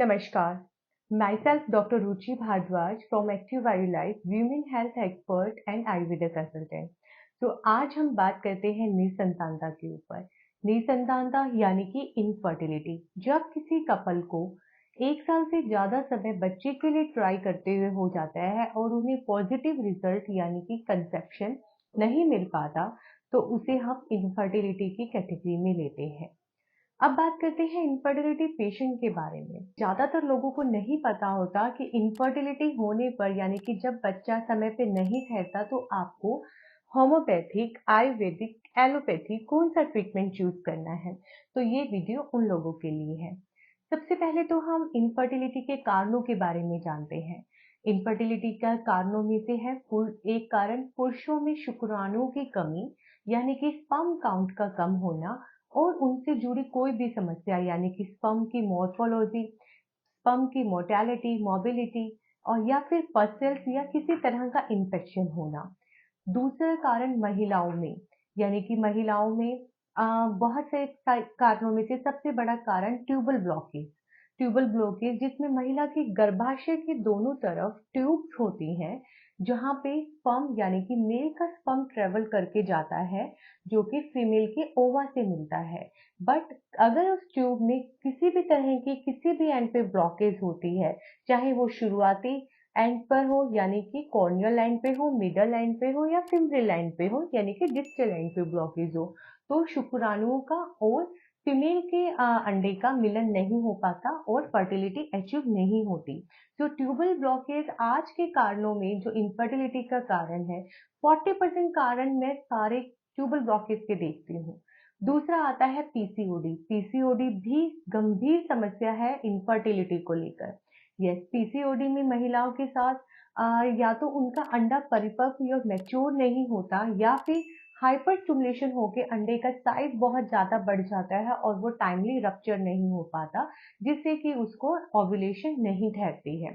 Namaskar. Myself Dr. Ruchi Bhardwaj from Active Life, Women Health Expert and Ayurveda Consultant. तो आज हम बात करते हैं निसंतानता के ऊपर। निसंतानता यानी कि इनफर्टिलिटी। जब किसी कपल को 1 साल से ज्यादा समय बच्चे के लिए ट्राई करते हुए हो जाता है और उन्हें पॉजिटिव रिजल्ट यानी कि कंसेप्शन नहीं मिल पाता, तो उसे हम इनफर्टिलिटी की कैटेगरी में लेते हैं। अब बात करते हैं इनफर्टिलिटी पेशेंट के बारे में। ज्यादातर लोगों को नहीं पता होता कि इनफर्टिलिटी होने पर यानी कि जब बच्चा समय पे नहीं ठहरता तो आपको होम्योपैथिक, आयुर्वेदिक, एलोपैथी कौन सा ट्रीटमेंट चूज करना है। तो ये वीडियो उन लोगों के लिए है। सबसे पहले तो हम इनफर्टिलिटी के कारणों के बारे में जानते हैं। इनफर्टिलिटी का कारणों में से है एक कारण पुरुषों में शुक्राणुओं की कमी यानी कि स्पर्म काउंट का कम होना और उनसे जुड़ी कोई भी समस्या यानी कि स्पर्म की मॉर्फोलॉजी, स्पर्म की मोर्टेलिटी, मोबिलिटी और या फिर पसल्स या किसी तरह का इन्फेक्शन होना। दूसरा कारण महिलाओं में यानी कि महिलाओं में बहुत से कारणों में से सबसे बड़ा कारण ट्यूबल ब्लॉकेज। ट्यूबल ब्लॉकेज जिसमें महिला की गर्भाशय के दोनों तरफ ट्यूब्स होती हैं, जहां पे स्पर्म यानी कि मेल का स्पर्म ट्रेवल करके जाता है, जो कि फीमेल के ओवा से मिलता है। बट अगर उस ट्यूब में किसी भी तरह की किसी भी एंड पे ब्लॉकेज होती है, चाहे वो शुरुआती एंड पर हो यानी कि कॉर्नियल एंड पे हो, मिडल एंड पे हो या फिमरल एंड पे हो यानी कि डिस्टल एंड पे ब्लॉकेज हो, तो शुक्राणुओं का और फीमेल के अंडे का मिलन नहीं हो पाता और फर्टिलिटी अचीव नहीं होती। तो ट्यूबल ब्लॉकेज आज के कारणों में जो इनफर्टिलिटी का कारण है, 40% कारण मैं सारे ट्यूबल ब्लॉकेज के देखती हूँ। दूसरा आता है पीसीओडी। पीसीओडी भी गंभीर समस्या है इनफर्टिलिटी को लेकर। यस, पीसीओडी में महिलाओं के साथ या तो उनका अंडा परिपक्व या मैच्योर नहीं होता या फिर हाइपर स्टिमुलेशन होके अंडे का साइज बहुत ज्यादा बढ़ जाता है और वो टाइमली रप्चर नहीं हो पाता, जिससे कि उसको ओव्यूलेशन नहीं ठहरती है।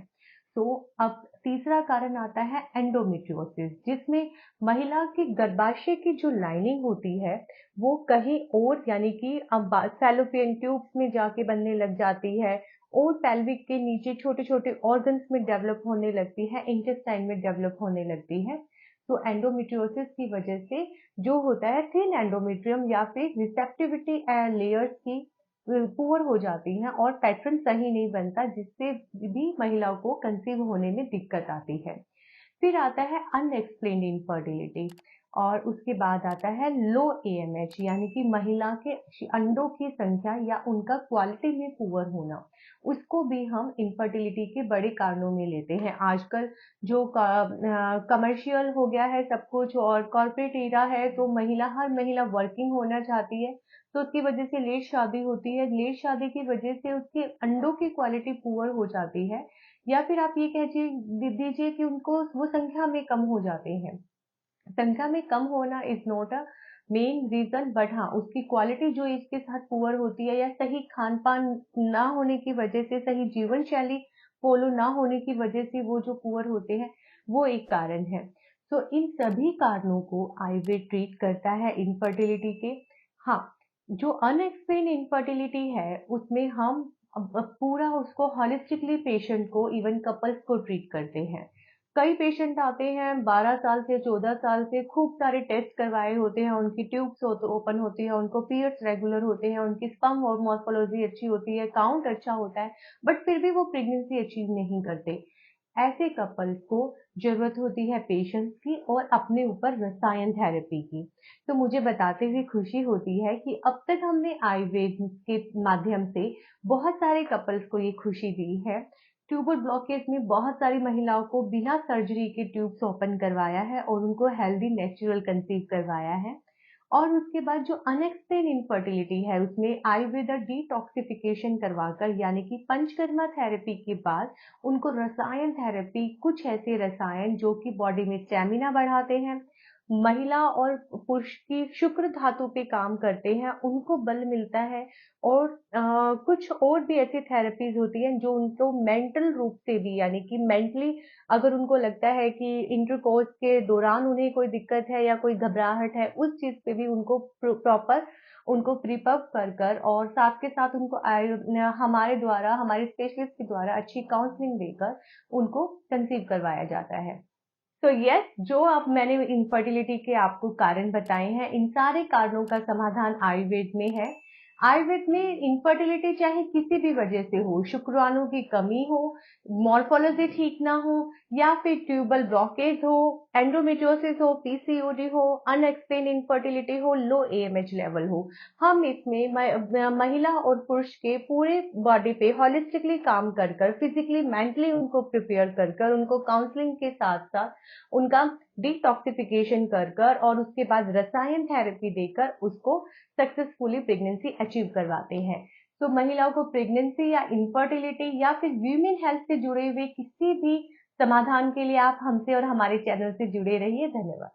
तो अब तीसरा कारण आता है एंडोमेट्रियोसिस, जिसमें महिला की गर्भाशय की जो लाइनिंग होती है वो कहीं और यानी कि अब फैलोपियन ट्यूब्स में जाके बनने लग जाती है और पेल्विक के नीचे छोटे छोटे ऑर्गन्स में डेवलप होने लगती है, इंटेस्टाइन में डेवलप होने लगती है। तो एंडोमेट्रियोसिस की वजह से जो होता है थिन एंडोमेट्रियम या फिर रिसेप्टिविटी लेयर्स की पुअर हो जाती हैं और पैटर्न सही नहीं बनता, जिससे भी महिलाओं को कंसीव होने में दिक्कत आती है। फिर आता है अनएक्सप्लेन्ड इनफर्टिलिटी और उसके बाद आता है लो एएमएच यानी कि महिला के अंडों की संख्या या उनका क्वालिटी में पुअर होना। उसको भी हम इनफर्टिलिटी के बड़े कारणों में लेते हैं। आजकल जो कमर्शियल हो गया है सब कुछ और कॉर्पोरेट एरा है, तो हर महिला वर्किंग होना चाहती है, तो उसकी वजह से लेट शादी होती है। लेट शादी की वजह से उसके अंडों की क्वालिटी पुअर हो जाती है या फिर आप ये कह दीजिए कि उनको वो संख्या में कम हो जाते हैं। संख्या में कम होना is not a main reason, but हाँ उसकी क्वालिटी जो इसके साथ पुअर होती है या सही खान पान ना होने की वजह से, सही जीवन शैली फॉलो ना होने की वजह से वो जो पुअर होते हैं, वो एक कारण है। तो इन सभी कारणों को आयुर्वेद ट्रीट करता है इनफर्टिलिटी के। हाँ, जो अनएक्सप्लेन इनफर्टिलिटी है उसमें हम पूरा उसको हॉलिस्टिकली पेशेंट को, इवन कपल्स को ट्रीट करते हैं। कई पेशेंट आते हैं 12 साल से 14 साल से, खूब सारे टेस्ट करवाए होते हैं, उनकी ट्यूब्स ओपन होती है, उनको पीरियड्स रेगुलर होते हैं, उनकी स्पर्म और मॉर्फोलॉजी अच्छी होती है, काउंट अच्छा होता है, बट फिर भी वो प्रेगनेंसी अचीव नहीं करते। ऐसे कपल्स को जरूरत होती है पेशेंस की और अपने ऊपर रसायन थेरेपी की। तो मुझे बताते हुए खुशी होती है कि अब तक हमने आयुर्वेद के माध्यम से बहुत सारे कपल्स को ये खुशी दी है। ट्यूबल ब्लॉकेज में बहुत सारी महिलाओं को बिना सर्जरी के ट्यूब्स ओपन करवाया है और उनको हेल्दी नेचुरल कंसीव करवाया है। और उसके बाद जो अनएक्सप्लेन इनफर्टिलिटी है उसमें आयुर्वेदा डिटॉक्सिफिकेशन करवाकर यानी कि पंचकर्मा थेरेपी के बाद उनको रसायन थेरेपी, कुछ ऐसे रसायन जो कि बॉडी में स्टेमिना बढ़ाते हैं, महिला और पुरुष की शुक्र धातु पे काम करते हैं, उनको बल मिलता है। और कुछ और भी ऐसी थेरेपीज होती हैं जो उनको मेंटल रूप से भी यानी कि मेंटली अगर उनको लगता है कि इंटरकोर्स के दौरान उन्हें कोई दिक्कत है या कोई घबराहट है, उस चीज पे भी उनको प्रॉपर उनको प्रीपअप कर और साथ के साथ उनको हमारे द्वारा, हमारे स्पेशलिस्ट के द्वारा अच्छी काउंसलिंग देकर उनको कंसीव करवाया जाता है। तो यस, जो अब मैंने इनफर्टिलिटी के आपको कारण बताए हैं, इन सारे कारणों का समाधान आयुर्वेद में है। आयुर्वेद में इनफर्टिलिटी चाहे किसी भी वजह से हो, शुक्राणु की कमी हो, मॉर्फोलॉजी ठीक ना हो, या फिर ट्यूबल ब्लॉकेज हो, एंडोमेट्रियोसिस हो, पीसीओडी हो, अनएक्सप्लेन इनफर्टिलिटी हो, लो एएमएच लेवल हो, हम इसमें महिला और पुरुष के पूरे बॉडी पे होलिस्टिकली काम कर फिजिकली मेंटली उनको प्रिपेयर कर उनको काउंसलिंग के साथ साथ उनका डिटॉक्सिफिकेशन कर और उसके बाद रसायन थेरेपी देकर उसको सक्सेसफुली प्रेगनेंसी अचीव करवाते हैं। तो महिलाओं को प्रेगनेंसी या इनफर्टिलिटी या फिर वीमेन हेल्थ से जुड़े हुए किसी भी समाधान के लिए आप हमसे और हमारे चैनल से जुड़े रहिए। धन्यवाद।